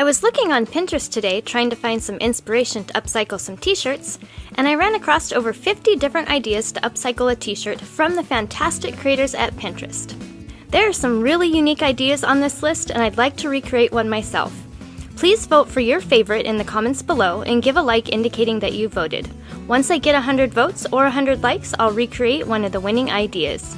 I was looking on Pinterest today trying to find some inspiration to upcycle some t-shirts, and I ran across over 50 different ideas to upcycle a t-shirt from the fantastic creators at Pinterest. There are some really unique ideas on this list, and I'd like to recreate one myself. Please vote for your favorite in the comments below and give a like indicating that you voted. Once I get 100 votes or 100 likes, I'll recreate one of the winning ideas.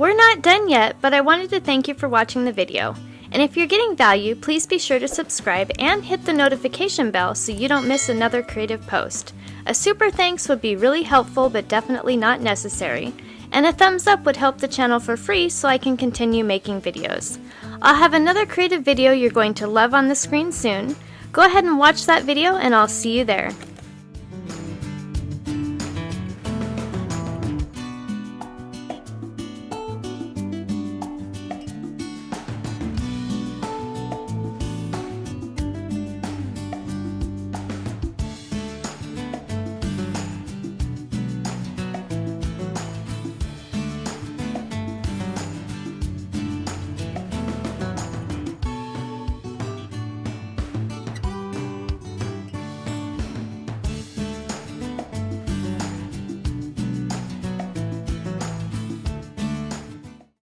We're not done yet, but I wanted to thank you for watching the video. And if you're getting value, please be sure to subscribe and hit the notification bell so you don't miss another creative post. A super thanks would be really helpful but definitely not necessary. And a thumbs up would help the channel for free so I can continue making videos. I'll have another creative video you're going to love on the screen soon. Go ahead and watch that video and I'll see you there.